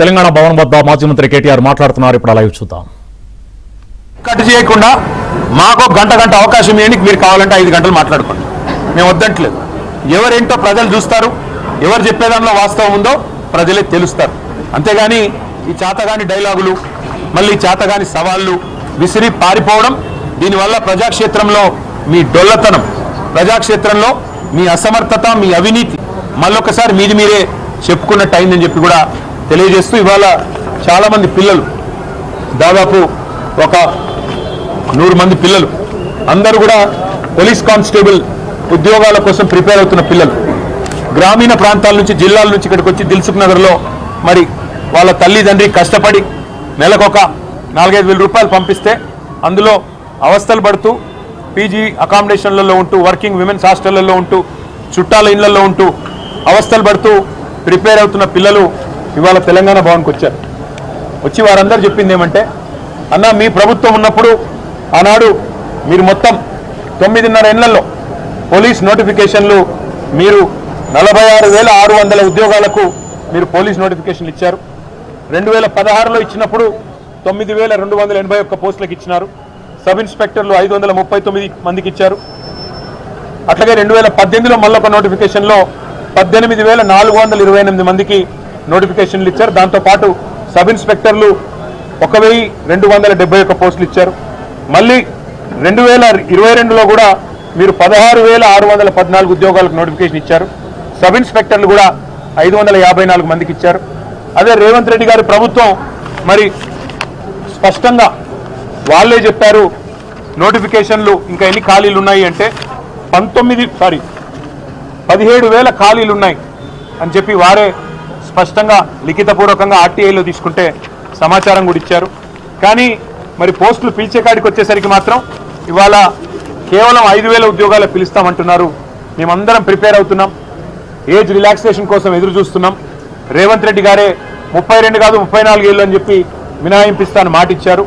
తెలంగాణ భవన్ వద్ద మాజీ మంత్రి కేటీఆర్ మాట్లాడుతున్నారు. ఇప్పుడు లైవ్ చూద్దాం. కట్ చేయకుండా మాకు గంట అవకాశం ఇవ్వండి, మీరు కావాలంటే 5 గంటలు మాట్లాడుకోండి, మేము వద్దంటలేదు. ఎవరేంటో ప్రజలు చూస్తారు, ఎవరు చెప్పేదానిలో వాస్తవం ఉందో ప్రజలే తెలుస్తారు. అంతేగాని ఈ చేతగాని డైలాగులు, మళ్ళీ చేతగాని సవాళ్ళు విసిరి పారిపోవడం, దీనివల్ల ప్రజాక్షేత్రంలో మీ డొల్లతనం, ప్రజాక్షేత్రంలో మీ అసమర్థత, మీ అవినీతి మళ్ళొకసారి మీరే చెప్పుకున్నట్టు అయిందని చెప్పి కూడా తెలియజేస్తూ, ఇవాళ చాలామంది పిల్లలు, దాదాపు ఒక 100 మంది పిల్లలు అందరూ కూడా పోలీస్ కానిస్టేబుల్ ఉద్యోగాల కోసం ప్రిపేర్ అవుతున్న పిల్లలు, గ్రామీణ ప్రాంతాల నుంచి, జిల్లాల నుంచి ఇక్కడికి వచ్చి దిల్సుఖ్ నగర్లో మరి వాళ్ళ తల్లిదండ్రి కష్టపడి నెలకొక 4-5 వేల రూపాయలు పంపిస్తే అందులో అవస్థలు పడుతూ పీజీ అకామిడేషన్లలో ఉంటూ, వర్కింగ్ విమెన్స్ హాస్టళ్లలో ఉంటూ, చుట్టాల ఇళ్లలో ఉంటూ అవస్థలు పడుతూ ప్రిపేర్ అవుతున్న పిల్లలు ఇవాళ తెలంగాణ భవన్కి వచ్చారు. వచ్చి వారందరూ చెప్పింది ఏమంటే, అన్న మీ ప్రభుత్వం ఉన్నప్పుడు ఆనాడు మీరు మొత్తం 9.5 ఏళ్లలో పోలీస్ నోటిఫికేషన్లు మీరు 46,600 ఉద్యోగాలకు మీరు పోలీస్ నోటిఫికేషన్లు ఇచ్చారు. 2016లో ఇచ్చినప్పుడు 9,281 పోస్టులకు ఇచ్చినారు. సబ్ ఇన్స్పెక్టర్లు 539 మందికి ఇచ్చారు. అట్లాగే 2018లో మళ్ళొక నోటిఫికేషన్లో 18,428 మందికి నోటిఫికేషన్లు ఇచ్చారు. దాంతోపాటు సబ్ ఇన్స్పెక్టర్లు 1,271 పోస్టులు ఇచ్చారు. మళ్ళీ 2022లో కూడా మీరు 16,614 ఉద్యోగాలకు నోటిఫికేషన్ ఇచ్చారు. సబ్ ఇన్స్పెక్టర్లు కూడా 554 మందికి ఇచ్చారు. అదే రేవంత్ రెడ్డి గారి ప్రభుత్వం మరి స్పష్టంగా వాళ్ళే చెప్పారు, నోటిఫికేషన్లు ఇంకా ఎన్ని ఖాళీలు ఉన్నాయి అంటే 17,000 ఖాళీలు ఉన్నాయి అని చెప్పి వారే స్పష్టంగా లిఖితపూర్వకంగా ఆర్టీఐలో తీసుకుంటే సమాచారం కూడా ఇచ్చారు. కానీ మరి పోస్టులు పిలిచే కాడికి వచ్చేసరికి మాత్రం ఇవాళ కేవలం 5,000 ఉద్యోగాలు పిలుస్తామంటున్నారు. మేమందరం ప్రిపేర్ అవుతున్నాం, ఏజ్ రిలాక్సేషన్ కోసం ఎదురు చూస్తున్నాం. రేవంత్ రెడ్డి గారే 32 కాదు 34 ఏళ్ళు అని చెప్పి మినహాయింపిస్తాను మాట ఇచ్చారు.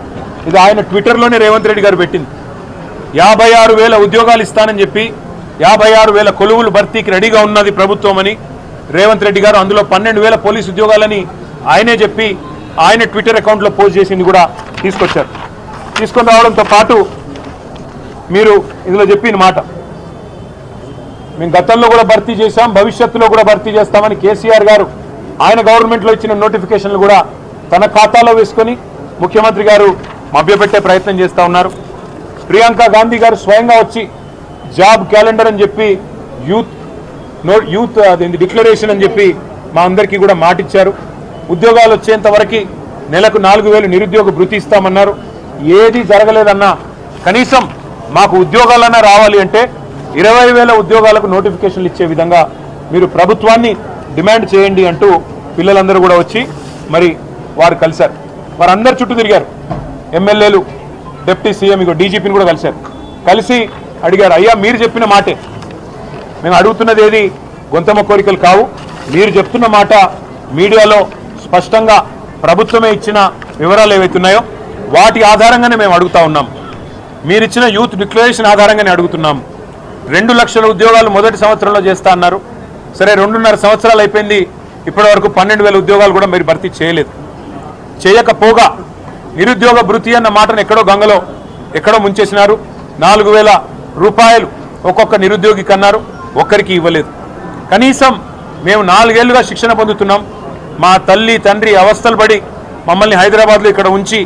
ఇది ఆయన ట్విట్టర్లోనే రేవంత్ రెడ్డి గారు పెట్టింది. 56,000 ఉద్యోగాలు ఇస్తానని చెప్పి 56,000 కొలువులు భర్తీకి రెడీగా ఉన్నది ప్రభుత్వం అని రేవంత్ రెడ్డి గారు, అందులో 12,000 పోలీసు ఉద్యోగాలని ఆయనే చెప్పి ఆయన ట్విట్టర్ అకౌంట్లో పోస్ట్ చేసింది కూడా తీసుకొచ్చారు. తీసుకొని రావడంతో పాటు మీరు ఇందులో చెప్పిన మాట, మేము గతంలో కూడా భర్తీ చేశాం, భవిష్యత్తులో కూడా భర్తీ చేస్తామని కేసీఆర్ గారు ఆయన గవర్నమెంట్లో ఇచ్చిన నోటిఫికేషన్లు కూడా తన ఖాతాలో వేసుకొని ముఖ్యమంత్రి గారు మభ్యపెట్టే ప్రయత్నం చేస్తూ ఉన్నారు. ప్రియాంక గాంధీ గారు స్వయంగా వచ్చి జాబ్ క్యాలెండర్ అని చెప్పి యూత్ డిక్లరేషన్ అని చెప్పి మా అందరికీ కూడా మాటిచ్చారు. ఉద్యోగాలు వచ్చేంత వరకు నెలకు 4,000 నిరుద్యోగ భృతి ఇస్తామన్నారు. ఏది జరగలేదన్నా కనీసం మాకు ఉద్యోగాలన్నా రావాలి అంటే 20,000 ఉద్యోగాలకు నోటిఫికేషన్లు ఇచ్చే విధంగా మీరు ప్రభుత్వాన్ని డిమాండ్ చేయండి అంటూ పిల్లలందరూ కూడా వచ్చి మరి వారు కలిశారు. వారందరు చుట్టూ తిరిగారు. ఎమ్మెల్యేలు, డిప్యూటీ సీఎం, ఇగో డీజీపీని కూడా కలిసి అడిగారు, అయ్యా మీరు చెప్పిన మాటే, మేము అడుగుతున్నది ఏది గొంతమ్మ కోరికలు కావు, మీరు చెప్తున్న మాట మీడియాలో స్పష్టంగా ప్రభుత్వమే ఇచ్చిన వివరాలు ఏవైతున్నాయో వాటి ఆధారంగానే మేము అడుగుతా ఉన్నాం. మీరిచ్చిన యూత్ డిక్లరేషన్ ఆధారంగానే అడుగుతున్నాం. 2 లక్షల ఉద్యోగాలు మొదటి సంవత్సరంలో చేస్తా అన్నారు. సరే 2.5 సంవత్సరాలు అయిపోయింది, ఇప్పటివరకు 12,000 ఉద్యోగాలు కూడా మీరు భర్తీ చేయలేదు. చేయకపోగా నిరుద్యోగ భృతి అన్న మాటను ఎక్కడో గంగలో ఎక్కడో ముంచేసినారు. 4,000 రూపాయలు ఒక్కొక్క నిరుద్యోగికి అన్నారు, ఒక్కరికి ఇవ్వలేదు. కనీసం మేము 4 ఏళ్లుగా శిక్షణ పొందుతున్నాం, మా తల్లి తండ్రి అవస్థలు పడి మమ్మల్ని హైదరాబాద్లో ఇక్కడ ఉంచి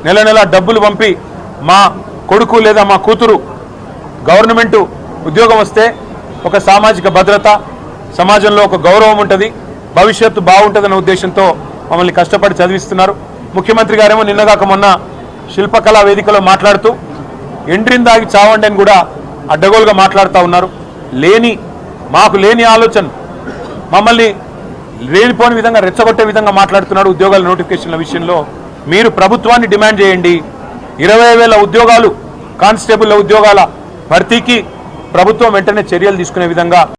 నెల డబ్బులు పంపి మా కొడుకు లేదా మా కూతురు గవర్నమెంట్ ఉద్యోగం వస్తే ఒక సామాజిక భద్రత, సమాజంలో ఒక గౌరవం ఉంటుంది, భవిష్యత్తు బాగుంటుందన్న ఉద్దేశంతో మమ్మల్ని కష్టపడి చదివిస్తున్నారు. ముఖ్యమంత్రి గారేమో నిన్నగాక మొన్న శిల్పకళా వేదికలో మాట్లాడుతూ ఎండ్రిని దాగి చావండి అని కూడా అడ్డగోలుగా మాట్లాడుతూ ఉన్నారు. మాకు లేని ఆలోచన, మమ్మల్ని లేనిపోని విధంగా రెచ్చగొట్టే విధంగా మాట్లాడుతున్నాడు. ఉద్యోగాల నోటిఫికేషన్ల విషయంలో మీరు ప్రభుత్వాన్ని డిమాండ్ చేయండి. 20,000 ఉద్యోగాలు కానిస్టేబుల్ ఉద్యోగాల భర్తీకి ప్రభుత్వం వెంటనే చర్యలు తీసుకునే విధంగా